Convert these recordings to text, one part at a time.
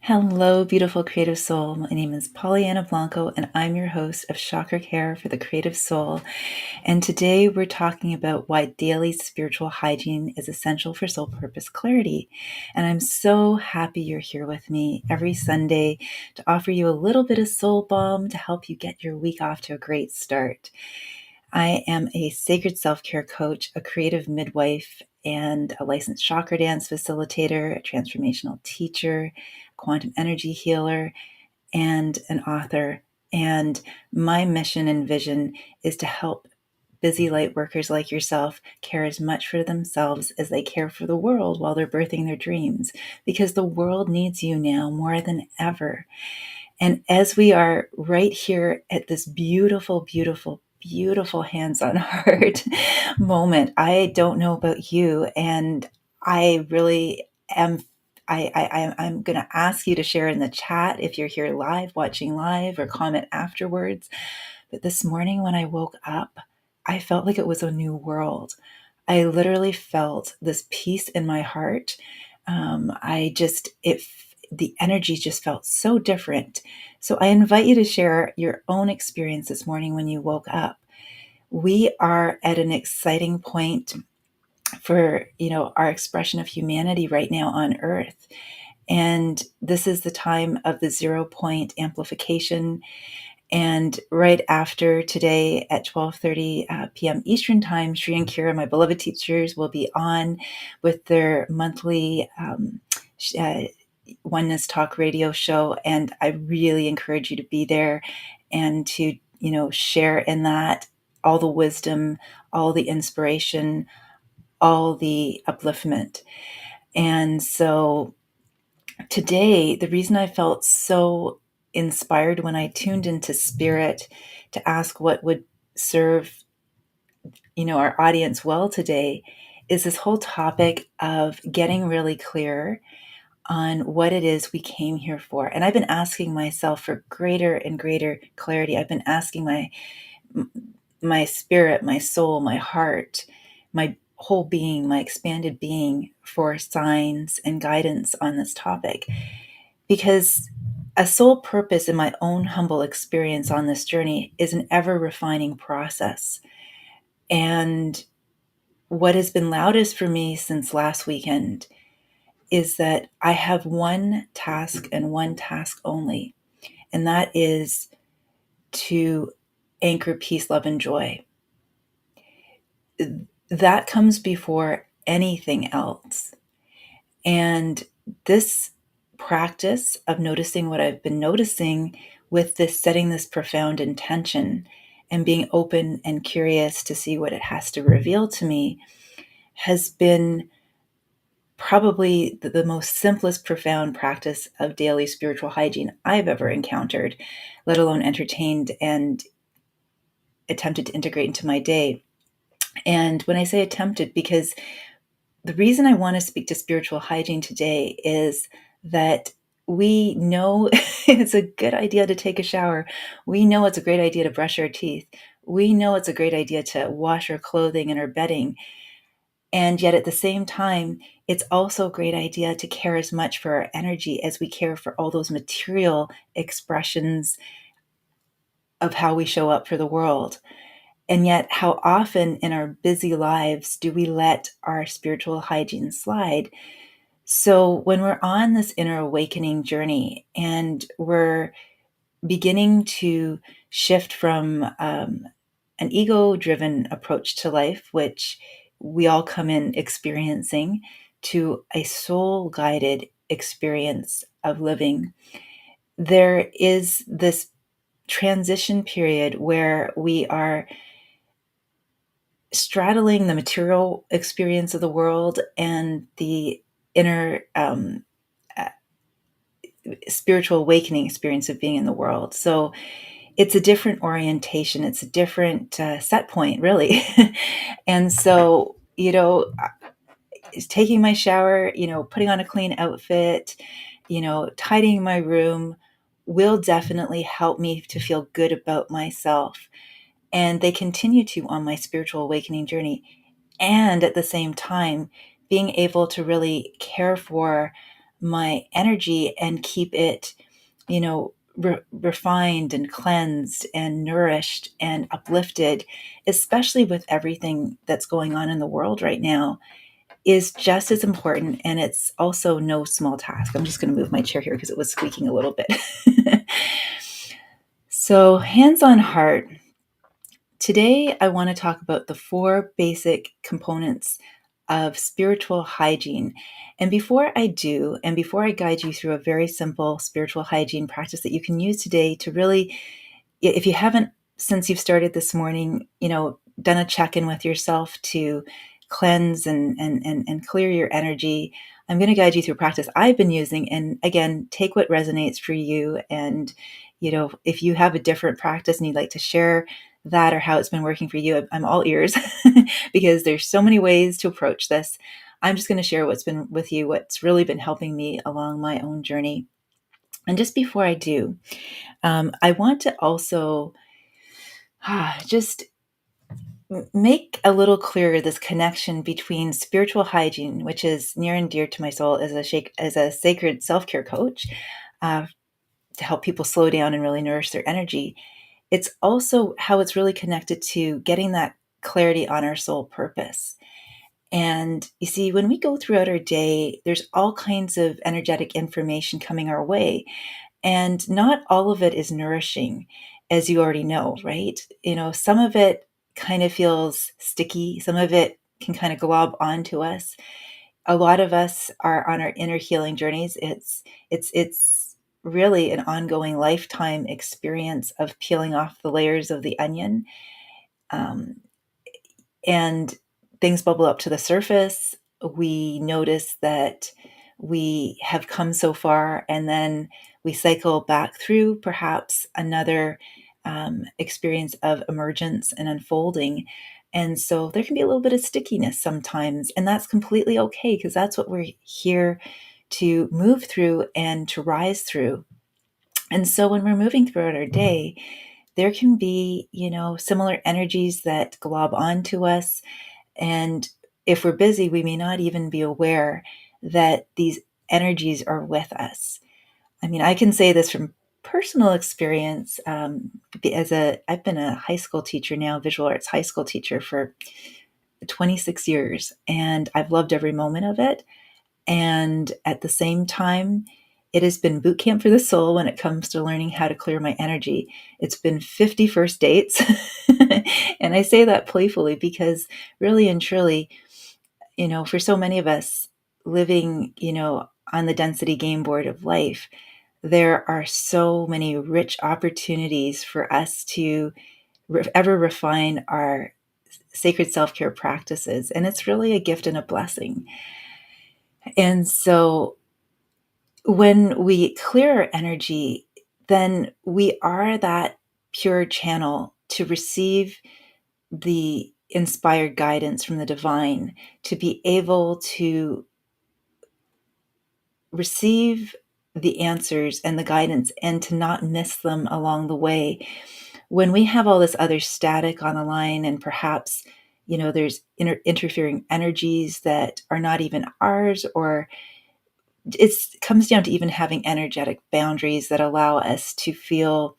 Hello, beautiful creative soul. My name is Pollyanna Blanco, and I'm your host of Chakra-Care for the Creative Soul. And today we're talking about why daily spiritual hygiene is essential for soul purpose clarity. And I'm so happy you're here with me every Sunday to offer you a little bit of soul balm to help you get your week off to a great start. I am a sacred self-care coach, a creative midwife, and a licensed chakra dance facilitator, a transformational teacher, quantum energy healer, and an author. And my mission and vision is to help busy light workers like yourself care as much for themselves as they care for the world while they're birthing their dreams, because the world needs you now more than ever. And as we are right here at this beautiful, beautiful, beautiful hands on heart moment, I don't know about you, and I really am. I'm going to ask you to share in the chat if you're here live, watching live, or comment afterwards. But this morning when I woke up, I felt like it was a new world. I literally felt this peace in my heart. The energy just felt so different. So I invite you to share your own experience this morning when you woke up. We are at an exciting point for, our expression of humanity right now on Earth. And this is the time of the 0 point amplification. And right after today at 12:30 p.m. Eastern Time, Shri and Kira, my beloved teachers, will be on with their monthly Oneness Talk radio show. And I really encourage you to be there and to, share in that all the wisdom, all the inspiration, all the upliftment. And so today, the reason I felt so inspired when I tuned into spirit to ask what would serve, our audience well today is this whole topic of getting really clear on what it is we came here for. And I've been asking myself for greater and greater clarity. I've been asking my spirit, my soul, my heart, my whole being, my expanded being for signs and guidance on this topic. Because a soul purpose in my own humble experience on this journey is an ever refining process. And what has been loudest for me since last weekend is that I have one task and one task only, and that is to anchor peace, love, and joy. That comes before anything else. And this practice of noticing what I've been noticing with this, setting this profound intention and being open and curious to see what it has to reveal to me has been probably the most simplest, profound practice of daily spiritual hygiene I've ever encountered, let alone entertained and attempted to integrate into my day. And when I say attempted, because the reason I want to speak to spiritual hygiene today is that we know it's a good idea to take a shower. We know it's a great idea to brush our teeth. We know it's a great idea to wash our clothing and our bedding. And yet at the same time, it's also a great idea to care as much for our energy as we care for all those material expressions of how we show up for the world. And yet, how often in our busy lives do we let our spiritual hygiene slide? So when we're on this inner awakening journey and we're beginning to shift from an ego-driven approach to life, which we all come in experiencing, to a soul-guided experience of living, there is this transition period where we are straddling the material experience of the world and the inner spiritual awakening experience of being in the world. So it's a different orientation. It's a different set point, really. And so, taking my shower, putting on a clean outfit, tidying my room will definitely help me to feel good about myself. And they continue to on my spiritual awakening journey. And at the same time, being able to really care for my energy and keep it, refined and cleansed and nourished and uplifted, especially with everything that's going on in the world right now, is just as important. And it's also no small task. I'm just going to move my chair here because it was squeaking a little bit. So, hands on heart. Today, I want to talk about the 4 basic components of spiritual hygiene. And before I do, and before I guide you through a very simple spiritual hygiene practice that you can use today to really, if you haven't, since you've started this morning, done a check-in with yourself to cleanse and clear your energy, I'm going to guide you through a practice I've been using. And again, take what resonates for you. And, if you have a different practice and you'd like to share that or how it's been working for you, I'm all ears because there's so many ways to approach this. I'm just going to share what's been with you, what's really been helping me along my own journey. And just before I do, I want to also just make a little clearer this connection between spiritual hygiene, which is near and dear to my soul as a sacred self-care coach, to help people slow down and really nourish their energy. It's also how it's really connected to getting that clarity on our soul purpose. And you see, when we go throughout our day, there's all kinds of energetic information coming our way. And not all of it is nourishing, as you already know, right? Some of it kind of feels sticky. Some of it can kind of glob onto us. A lot of us are on our inner healing journeys. It's really an ongoing lifetime experience of peeling off the layers of the onion. And things bubble up to the surface. We notice that we have come so far, and then we cycle back through perhaps another experience of emergence and unfolding. And so there can be a little bit of stickiness sometimes, and that's completely okay because that's what we're here to move through and to rise through. And so when we're moving throughout our day, there can be, similar energies that glob onto us. And if we're busy, we may not even be aware that these energies are with us. I mean, I can say this from personal experience. I've been a high school teacher now, visual arts high school teacher for 26 years, and I've loved every moment of it. And at the same time, it has been boot camp for the soul when it comes to learning how to clear my energy. It's been 50 first dates. And I say that playfully because really and truly, for so many of us living, on the density game board of life, there are so many rich opportunities for us to ever refine our sacred self-care practices. And it's really a gift and a blessing. And so when we clear our energy, then we are that pure channel to receive the inspired guidance from the divine, to be able to receive the answers and the guidance and to not miss them along the way. When we have all this other static on the line and perhaps, there's interfering energies that are not even ours, or it comes down to even having energetic boundaries that allow us to feel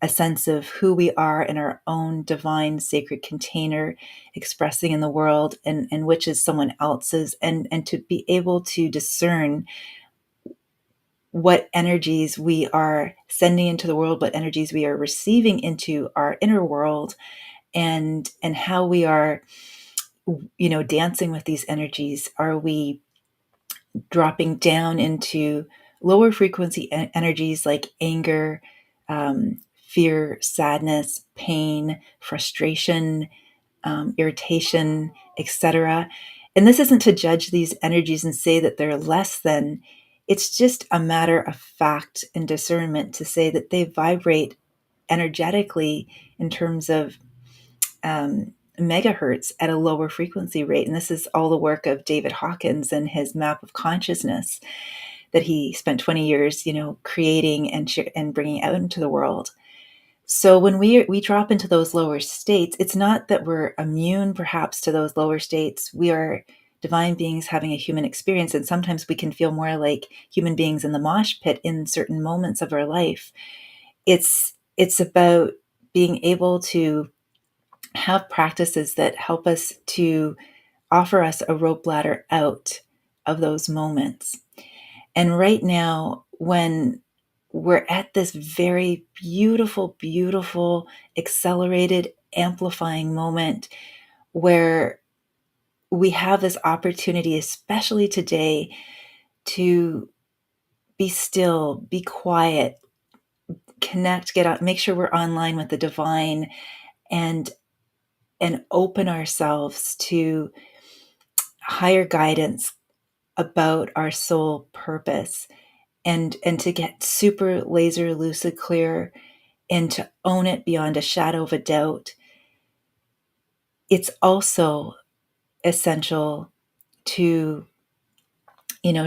a sense of who we are in our own divine sacred container expressing in the world, and which is someone else's, and to be able to discern what energies we are sending into the world, what energies we are receiving into our inner world, and how we are, dancing with these energies. Are we dropping down into lower frequency energies like anger, fear, sadness, pain, frustration, irritation, etc.? And this isn't to judge these energies and say that they're less than. It's just a matter of fact and discernment to say that they vibrate energetically in terms of megahertz at a lower frequency rate. And this is all the work of David Hawkins and his map of consciousness that he spent 20 years, creating and bringing out into the world. So when we drop into those lower states, it's not that we're immune perhaps to those lower states. We are divine beings having a human experience. And sometimes we can feel more like human beings in the mosh pit in certain moments of our life. It's about being able to have practices that help us to offer us a rope ladder out of those moments. And right now, when we're at this very beautiful, beautiful, accelerated, amplifying moment where we have this opportunity, especially today, to be still, be quiet, connect, get out, make sure we're online with the divine, and open ourselves to higher guidance about our soul purpose, and to get super laser lucid clear and to own it beyond a shadow of a doubt. It's also essential to,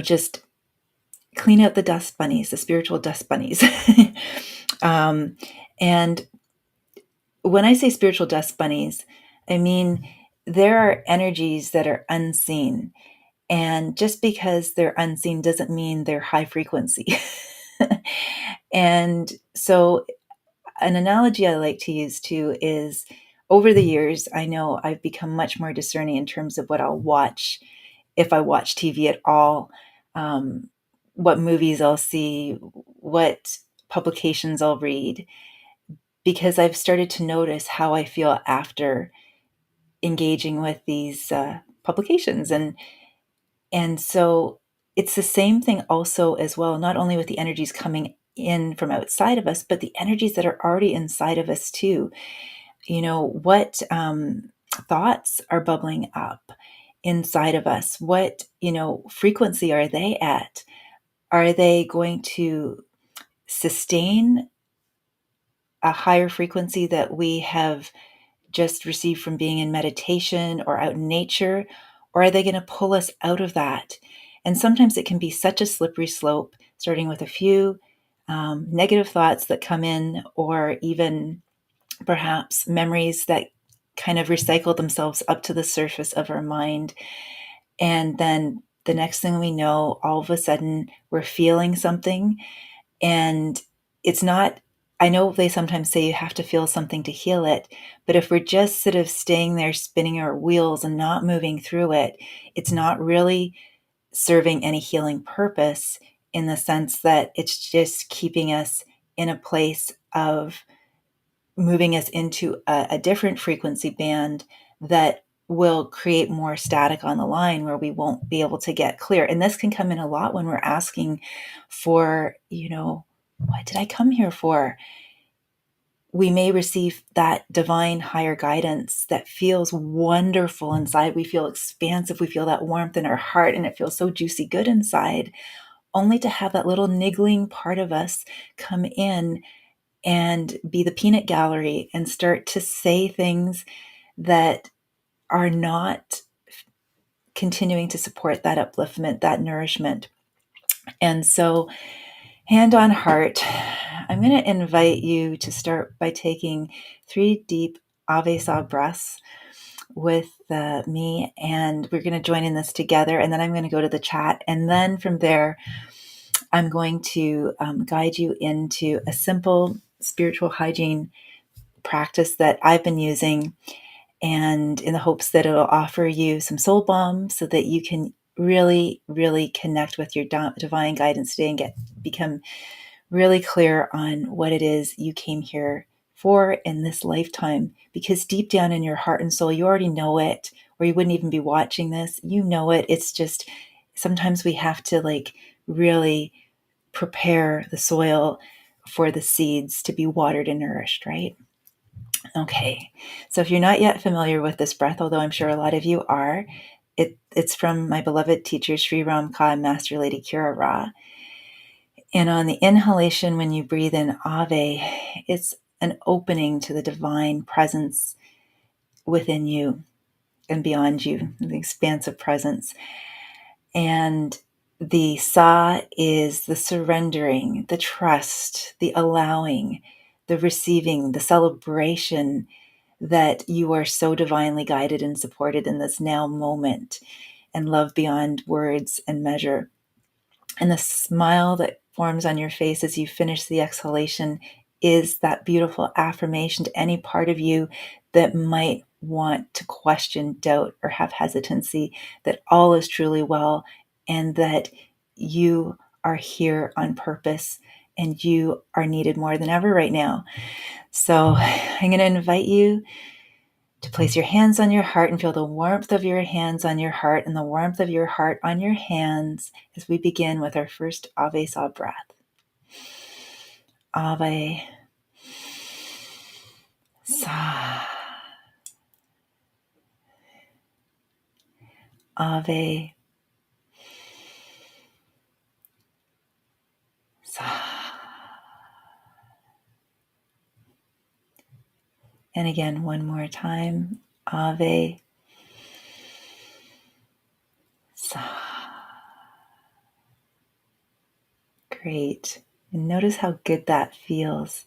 just clean out the dust bunnies, the spiritual dust bunnies. um, and when I say spiritual dust bunnies, I mean there are energies that are unseen. And just because they're unseen doesn't mean they're high frequency. And so, an analogy I like to use too is, over the years, I know I've become much more discerning in terms of what I'll watch, if I watch TV at all, um, what movies I'll see, what publications I'll read, because I've started to notice how I feel after engaging with these publications. And so it's the same thing also as well, not only with the energies coming in from outside of us, but the energies that are already inside of us too. What thoughts are bubbling up inside of us? What, frequency are they at? Are they going to sustain a higher frequency that we have just received from being in meditation or out in nature? Or are they going to pull us out of that? And sometimes it can be such a slippery slope, starting with a few negative thoughts that come in, or even perhaps memories that kind of recycle themselves up to the surface of our mind. And then the next thing we know, all of a sudden, we're feeling something. And it's not, I know they sometimes say you have to feel something to heal it, but if we're just sort of staying there spinning our wheels and not moving through it, it's not really serving any healing purpose, in the sense that it's just keeping us in a place of moving us into a different frequency band that will create more static on the line, where we won't be able to get clear. And this can come in a lot when we're asking for, what did I come here for? We may receive that divine higher guidance that feels wonderful inside. We feel expansive. We feel that warmth in our heart, and it feels so juicy good inside, only to have that little niggling part of us come in and be the peanut gallery and start to say things that are not continuing to support that upliftment, that nourishment. And so, hand on heart, I'm going to invite you to start by taking 3 deep Ave Sa breaths with me, and we're going to join in this together. And then I'm going to go to the chat, and then from there, I'm going to guide you into a simple spiritual hygiene practice that I've been using, and in the hopes that it'll offer you some soul balm so that you can really, really connect with your divine guidance today and become really clear on what it is you came here for in this lifetime. Because deep down in your heart and soul, you already know it, or you wouldn't even be watching this. You know it. It's just sometimes we have to really prepare the soil for the seeds to be watered and nourished, right? Okay, so if you're not yet familiar with this breath, although I'm sure a lot of you are, it's from my beloved teacher Sri Ramka and Master Lady Kira Ra. And on the inhalation, when you breathe in Ave, it's an opening to the divine presence within you and beyond you, the expansive presence. And the Sa is the surrendering, the trust, the allowing, the receiving, the celebration that you are so divinely guided and supported in this now moment. and love beyond words and measure. And the smile that forms on your face as you finish the exhalation is that beautiful affirmation to any part of you that might want to question, doubt, or have hesitancy, that all is truly well, and that you are here on purpose and you are needed more than ever right now. So I'm going to invite you to place your hands on your heart and feel the warmth of your hands on your heart and the warmth of your heart on your hands as we begin with our first Ave Saw breath. Ave Sa. Ave Sa. And again, one more time. Ave Sa. Great. And notice how good that feels.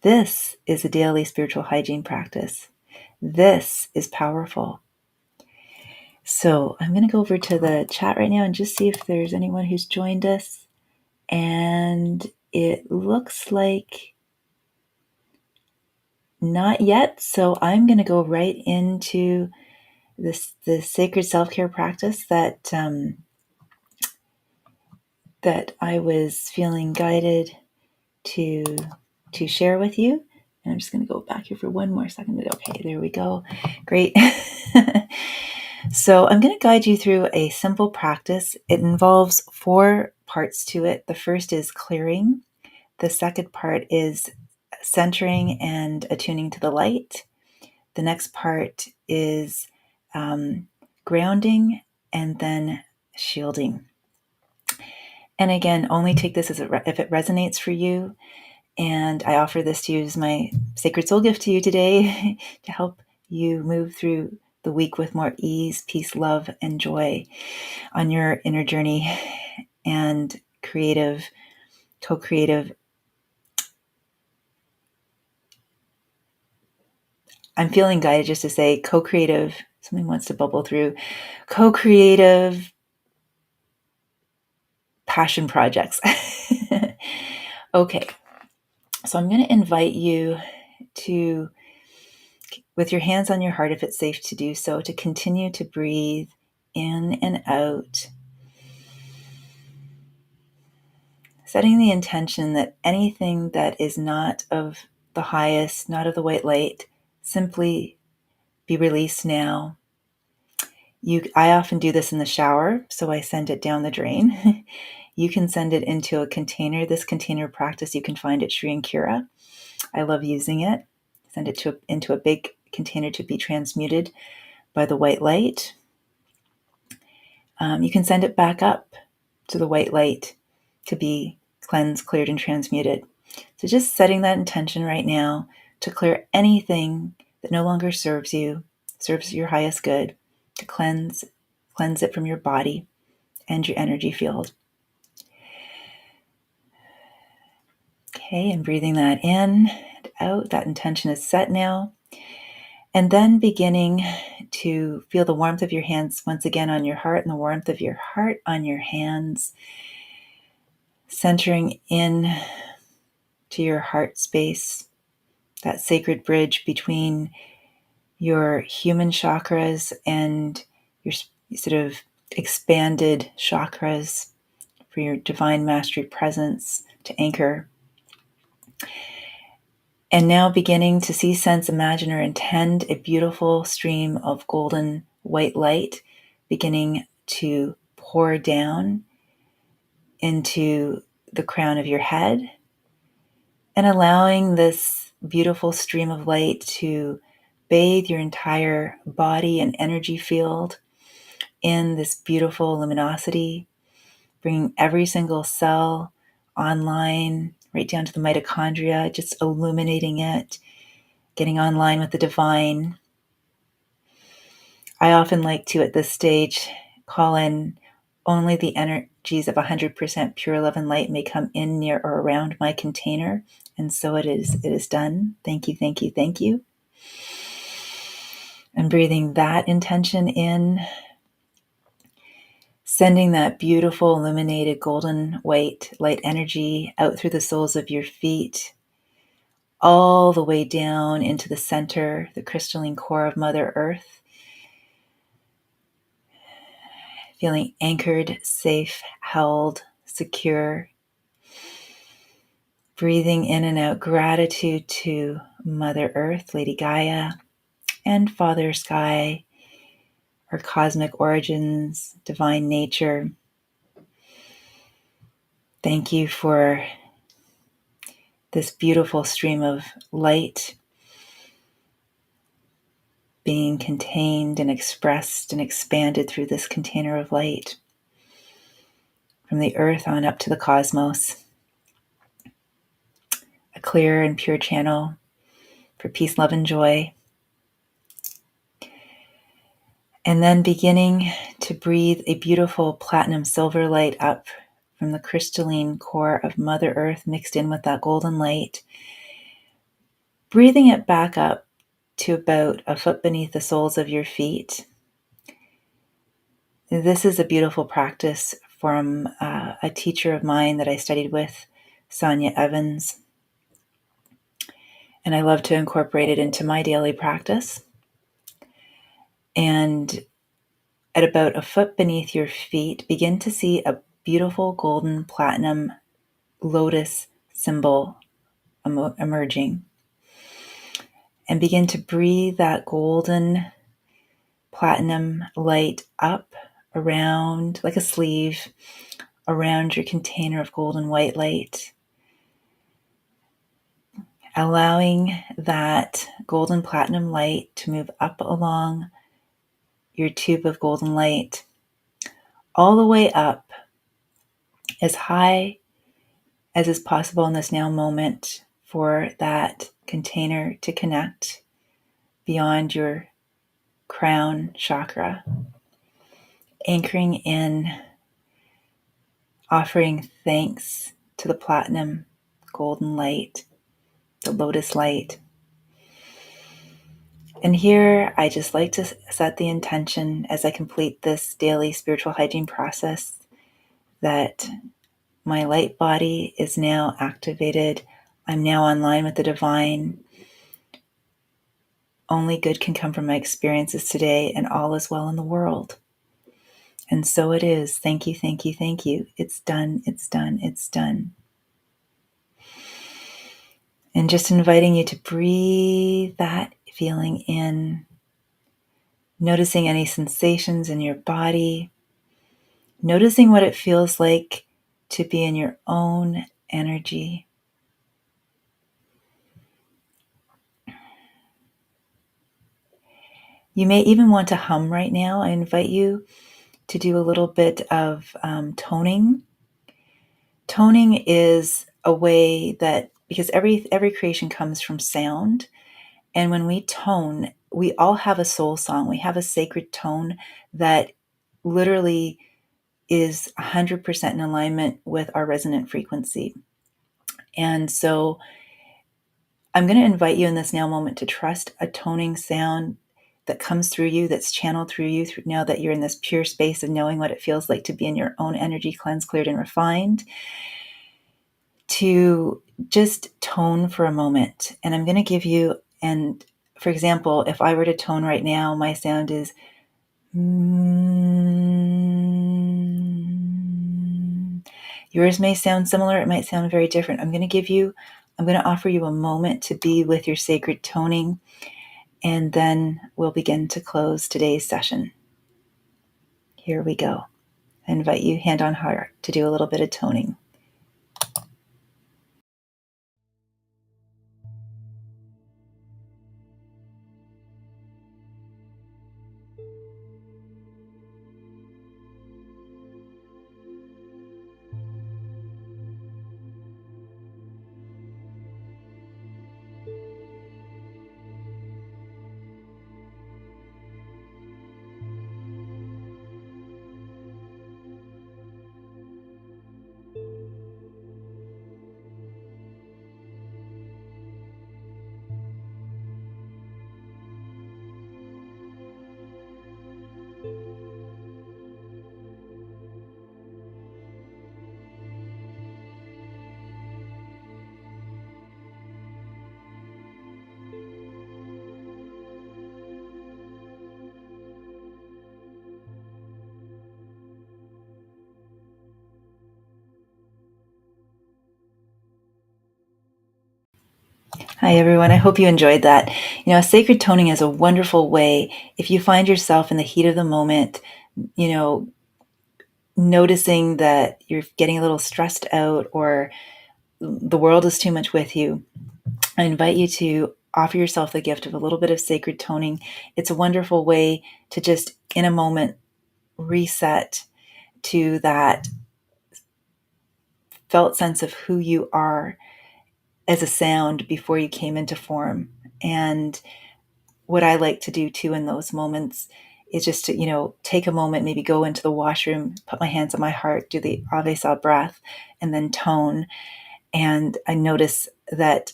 This is a daily spiritual hygiene practice. This is powerful. So I'm going to go over to the chat right now and just see if there's anyone who's joined us. And it looks like not yet. So I'm going to go right into the sacred self-care practice that I was feeling guided to share with you. And I'm just going to go back here for one more second. Okay, there we go. Great. So I'm going to guide you through a simple practice. It involves 4 parts to it. The first is clearing. The second part is centering and attuning to the light. The next part is grounding and then shielding. And again, only take this if it resonates for you. And I offer this to you as my sacred soul gift to you today to help you move through the week with more ease, peace, love, and joy on your inner journey and co-creative. I'm feeling guided just to say co-creative. Something wants to bubble through. Co-creative passion projects. Okay. So I'm going to invite you to, with your hands on your heart, if it's safe to do so, to continue to breathe in and out, setting the intention that anything that is not of the highest, not of the white light, simply be released now. I often do this in the shower, so I send it down the drain. You can send it into a container. This container practice you can find at Sri Ankura. I love using it. Send it into a big container to be transmuted by the white light. You can send it back up to the white light to be cleansed, cleared, and transmuted. So just setting that intention right now to clear anything that no longer serves you, serves your highest good, to cleanse it from your body and your energy field. Okay, and breathing that in and out. That intention is set now. And then beginning to feel the warmth of your hands once again on your heart and the warmth of your heart on your hands, centering in to your heart space, that sacred bridge between your human chakras and your sort of expanded chakras for your divine mastery presence to anchor. And now beginning to see, sense, imagine, or intend a beautiful stream of golden white light beginning to pour down into the crown of your head, and allowing this beautiful stream of light to bathe your entire body and energy field in this beautiful luminosity, bringing every single cell online, right down to the mitochondria, just illuminating it, getting online with the divine. I often like to, at this stage, call in only the energies of 100% pure love and light may come in, near, or around my container. And so it is done. Thank you, thank you, thank you. And breathing that intention in. sending that beautiful illuminated golden white light energy out through the soles of your feet, all the way down into the center, the crystalline core of Mother Earth, feeling anchored, safe, held, secure. Breathing in and out gratitude to Mother Earth, Lady Gaia, and Father Sky, our cosmic origins, divine nature. Thank you for this beautiful stream of light being contained and expressed and expanded through this container of light, from the earth on up to the cosmos. A clear and pure channel for peace, love, and joy. And then beginning to breathe a beautiful platinum silver light up from the crystalline core of Mother Earth mixed in with that golden light. Breathing it back up to about a foot beneath the soles of your feet. This is a beautiful practice from a teacher of mine that I studied with, Sonia Evans. And I love to incorporate it into my daily practice. And at about a foot beneath your feet, begin to see a beautiful golden platinum lotus symbol emerging. And begin to breathe that golden platinum light up around, like a sleeve, around your container of golden white light. Allowing that golden platinum light to move up along your tube of golden light, all the way up, as high as is possible in this now moment, for that container to connect beyond your crown chakra, anchoring in, offering thanks to the platinum golden light, the lotus light. And here I just like to set the intention as I complete this daily spiritual hygiene process that my light body is now activated. I'm now online with the divine. Only good can come from my experiences today, and all is well in the world. And so it is. Thank you, thank you, thank you. It's done, it's done, it's done. And just inviting you to breathe that feeling in, noticing any sensations in your body, noticing what it feels like to be in your own energy. You may even want to hum right now. I invite you to do a little bit of toning. Toning is a way that, because every creation comes from sound, and when we tone, we all have a soul song. We have a sacred tone that literally is 100% in alignment with our resonant frequency. And so I'm going to invite you in this now moment to trust a toning sound that comes through you, that's channeled through you, now that you're in this pure space of knowing what it feels like to be in your own energy, cleansed, cleared, and refined, to just tone for a moment. And I'm going to give you, and for example, if I were to tone right now, my sound is yours may sound similar, it might sound very different. I'm going to offer you a moment to be with your sacred toning, and then we'll begin to close today's session. Here we go. I invite you, hand on heart, to do a little bit of toning. Thank you. Hi, everyone. I hope you enjoyed that. Sacred toning is a wonderful way if you find yourself in the heat of the moment, you know, noticing that you're getting a little stressed out or the world is too much with you. I invite you to offer yourself the gift of a little bit of sacred toning. It's a wonderful way to just, in a moment, reset to that felt sense of who you are as a sound before you came into form. And what I like to do too in those moments is just to, take a moment, maybe go into the washroom, put my hands on my heart, do the Ave Sa breath, and then tone. And I notice that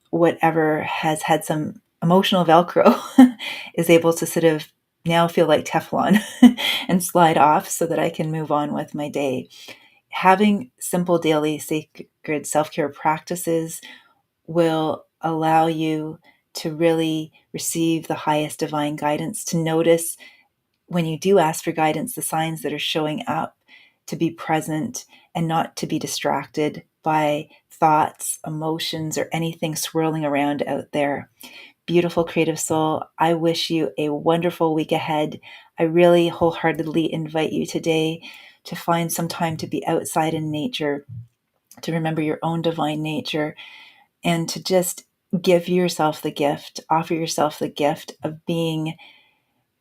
whatever has had some emotional Velcro is able to sort of now feel like Teflon and slide off so that I can move on with my day. Having simple daily sacred self-care practices will allow you to really receive the highest divine guidance, to notice when you do ask for guidance, the signs that are showing up, to be present and not to be distracted by thoughts, emotions, or anything swirling around out there. Beautiful creative soul, I wish you a wonderful week ahead. I really wholeheartedly invite you today to find some time to be outside in nature, to remember your own divine nature, and to just give yourself the gift, offer yourself the gift of being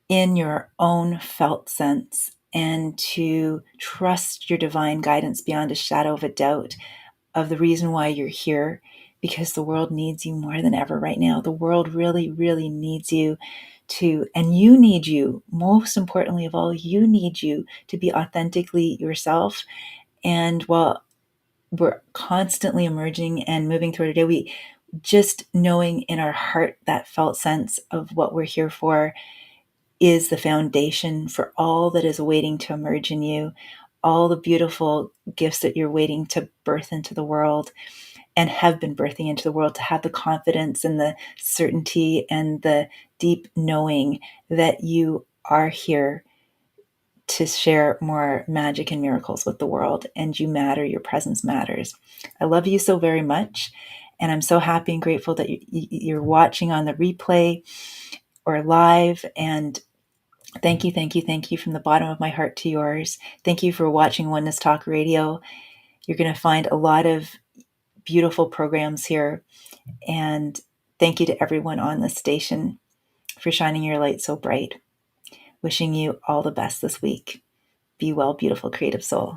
in your own felt sense and to trust your divine guidance beyond a shadow of a doubt of the reason why you're here, because the world needs you more than ever right now. The world really, really needs you and you need you, most importantly of all, you need you to be authentically yourself. And while we're constantly emerging and moving through our day, we just knowing in our heart that felt sense of what we're here for is the foundation for all that is waiting to emerge in you, all the beautiful gifts that you're waiting to birth into the world and have been birthing into the world, to have the confidence and the certainty and the deep knowing that you are here to share more magic and miracles with the world, and you matter. Your presence matters. I love you so very much, and I'm so happy and grateful that you're watching on the replay or live. And thank you, thank you, thank you from the bottom of my heart to yours. Thank you for watching Oneness Talk Radio. You're going to find a lot of beautiful programs here. And thank you to everyone on this station for shining your light so bright. Wishing you all the best this week. Be well, beautiful creative soul.